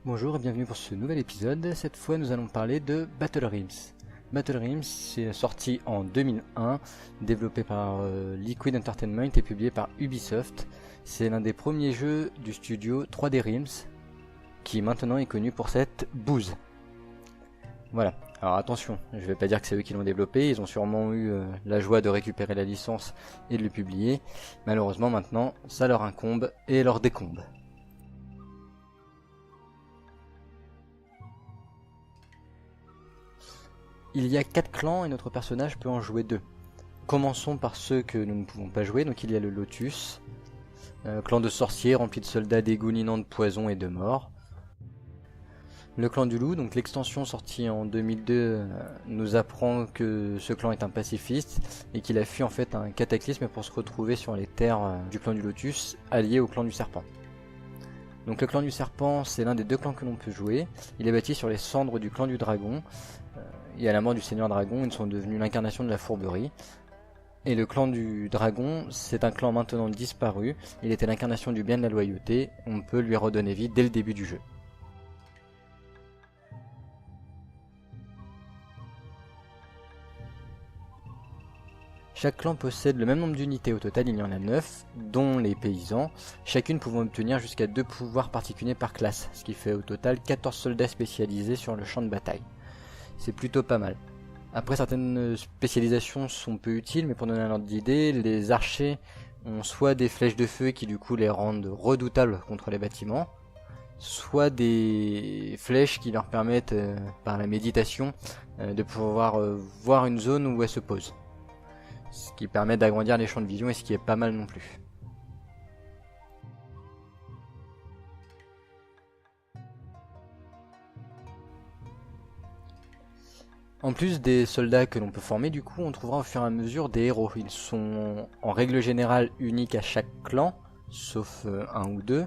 Bonjour et bienvenue pour ce nouvel épisode. Cette fois nous allons parler de Battle Realms. Battle Realms c'est sorti en 2001, développé par Liquid Entertainment et publié par Ubisoft. C'est l'un des premiers jeux du studio 3D Realms qui maintenant est connu pour cette bouse. Voilà, alors attention, je vais pas dire que c'est eux qui l'ont développé, ils ont sûrement eu la joie de récupérer la licence et de le publier. Malheureusement maintenant ça leur incombe et leur décombe. Il y a 4 clans et notre personnage peut en jouer 2. Commençons par ceux que nous ne pouvons pas jouer, donc il y a le Lotus, clan de sorciers rempli de soldats dégoulinants de poison et de mort. Le clan du loup, donc l'extension sortie en 2002, nous apprend que ce clan est un pacifiste et qu'il a fui en fait un cataclysme pour se retrouver sur les terres du clan du Lotus, allié au clan du serpent. Donc le clan du serpent, c'est l'un des 2 clans que l'on peut jouer. Il est bâti sur les cendres du clan du dragon. Et à la mort du seigneur dragon, ils sont devenus l'incarnation de la fourberie. Et le clan du dragon, c'est un clan maintenant disparu. Il était l'incarnation du bien et de la loyauté. On peut lui redonner vie dès le début du jeu. Chaque clan possède le même nombre d'unités, au total il y en a 9, dont les paysans, chacune pouvant obtenir jusqu'à 2 pouvoirs particuliers par classe, ce qui fait au total 14 soldats spécialisés sur le champ de bataille. C'est plutôt pas mal. Après, certaines spécialisations sont peu utiles, mais pour donner un ordre d'idée, les archers ont soit des flèches de feu qui du coup les rendent redoutables contre les bâtiments, soit des flèches qui leur permettent, par la méditation, de pouvoir voir une zone où elles se posent. Ce qui permet d'agrandir les champs de vision et ce qui est pas mal non plus. En plus des soldats que l'on peut former, du coup, on trouvera au fur et à mesure des héros. Ils sont en règle générale uniques à chaque clan, sauf un ou 2.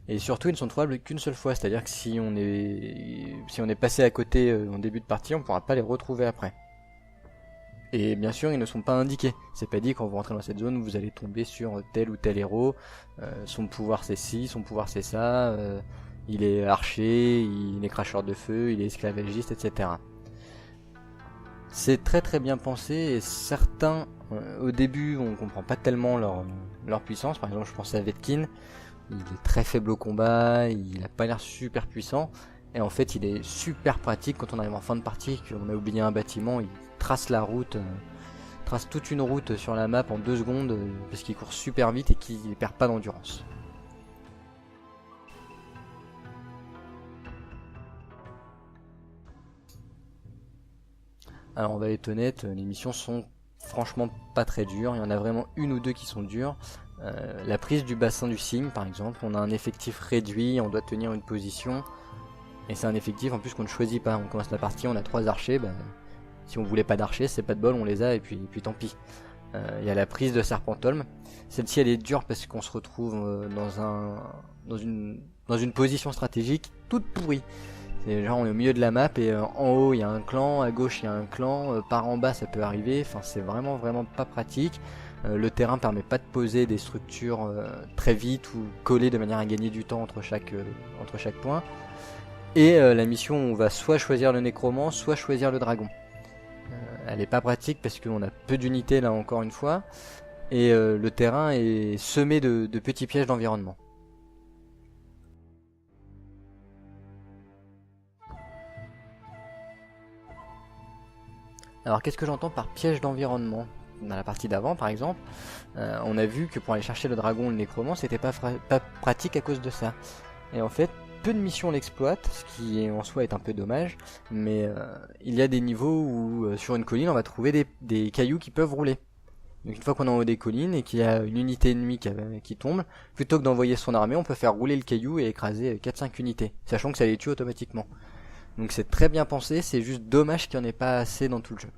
Et surtout, ils ne sont trouvables qu'une seule fois, c'est-à-dire que si on est passé à côté en début de partie, on ne pourra pas les retrouver après. Et bien sûr, ils ne sont pas indiqués. C'est pas dit quand vous rentrez dans cette zone, vous allez tomber sur tel ou tel héros. Son pouvoir c'est ci, son pouvoir c'est ça. Il est archer, il est cracheur de feu, il est esclavagiste, etc. C'est très très bien pensé et certains, au début, on comprend pas tellement leur puissance. Par exemple, je pense à Vetkin. Il est très faible au combat, il a pas l'air super puissant. Et en fait, il est super pratique quand on arrive en fin de partie, qu'on a oublié un bâtiment, il trace la route, trace toute une route sur la map en 2 secondes, parce qu'il court super vite et qu'il perd pas d'endurance. Alors on va être honnête, les missions sont franchement pas très dures, il y en a vraiment une ou 2 qui sont dures. La prise du bassin du cygne par exemple, on a un effectif réduit, on doit tenir une position. Et c'est un effectif en plus qu'on ne choisit pas. On commence la partie, on a 3 archers. Si on voulait pas d'archers, c'est pas de bol, on les a et puis tant pis. Il y a la prise de Serpentholm. Celle-ci elle est dure parce qu'on se retrouve dans une position stratégique toute pourrie. C'est genre on est au milieu de la map et en haut il y a un clan, à gauche il y a un clan, par en bas ça peut arriver. Enfin c'est vraiment pas pratique. Le terrain permet pas de poser des structures très vite ou coller de manière à gagner du temps entre chaque point. Et la mission, on va soit choisir le nécromant, soit choisir le dragon. Elle est pas pratique parce qu'on a peu d'unités là encore une fois. Et le terrain est semé de petits pièges d'environnement. Alors qu'est-ce que j'entends par piège d'environnement ? Dans la partie d'avant par exemple, on a vu que pour aller chercher le dragon, le nécromant, c'était pas pratique à cause de ça. Et en fait, peu de missions l'exploitent, ce qui en soi est un peu dommage, mais il y a des niveaux où sur une colline on va trouver des cailloux qui peuvent rouler. Donc une fois qu'on est en haut des collines et qu'il y a une unité ennemie qui tombe, plutôt que d'envoyer son armée, on peut faire rouler le caillou et écraser 4-5 unités, sachant que ça les tue automatiquement. Donc c'est très bien pensé, c'est juste dommage qu'il n'y en ait pas assez dans tout le jeu.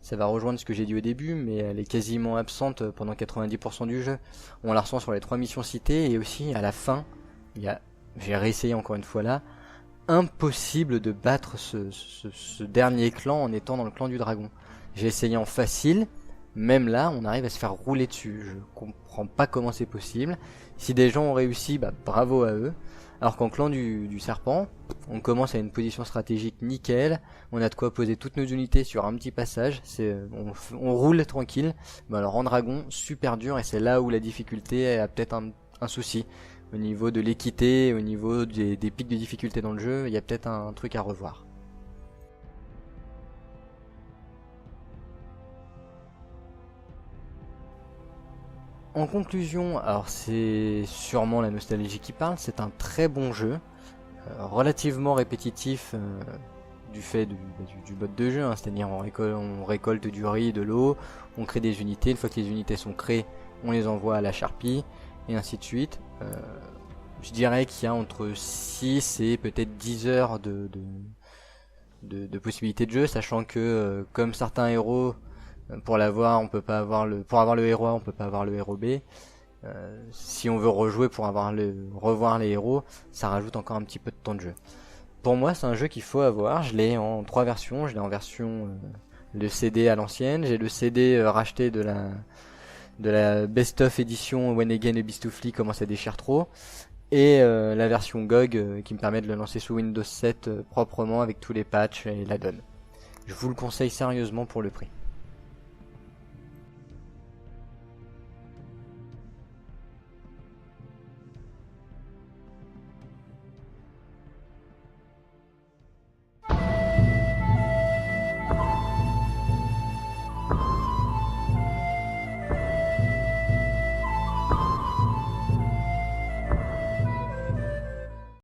Ça va rejoindre ce que j'ai dit au début, mais elle est quasiment absente pendant 90% du jeu. On la ressent sur les 3 missions citées, et aussi à la fin, j'ai réessayé encore une fois là, impossible de battre ce dernier clan en étant dans le clan du dragon. J'ai essayé en facile, même là, on arrive à se faire rouler dessus. Je comprends pas comment c'est possible. Si des gens ont réussi, bah bravo à eux. Alors qu'en clan du serpent, on commence à une position stratégique nickel, on a de quoi poser toutes nos unités sur un petit passage, on roule tranquille. Mais alors en dragon, super dur, et c'est là où la difficulté a peut-être un souci. Au niveau de l'équité, au niveau des pics de difficulté dans le jeu, il y a peut-être un truc à revoir. En conclusion, alors c'est sûrement la nostalgie qui parle, c'est un très bon jeu, relativement répétitif du fait du mode de jeu, hein, c'est-à-dire on récolte du riz, de l'eau, on crée des unités, une fois que les unités sont créées, on les envoie à la charpie, et ainsi de suite. Je dirais qu'il y a entre 6 et peut-être 10 heures de possibilités de jeu, sachant que comme certains héros, pour l'avoir, on peut pas avoir pour avoir le héros A, on peut pas avoir le héros B. Si on veut rejouer pour revoir les héros, ça rajoute encore un petit peu de temps de jeu. Pour moi, c'est un jeu qu'il faut avoir. Je l'ai en 3 versions. Je l'ai en version le CD à l'ancienne. J'ai le CD racheté de la Best of édition When Again et Bistoufly commence à déchirer trop. Et la version GOG qui me permet de le lancer sous Windows 7 proprement avec tous les patchs et la donne. Je vous le conseille sérieusement pour le prix.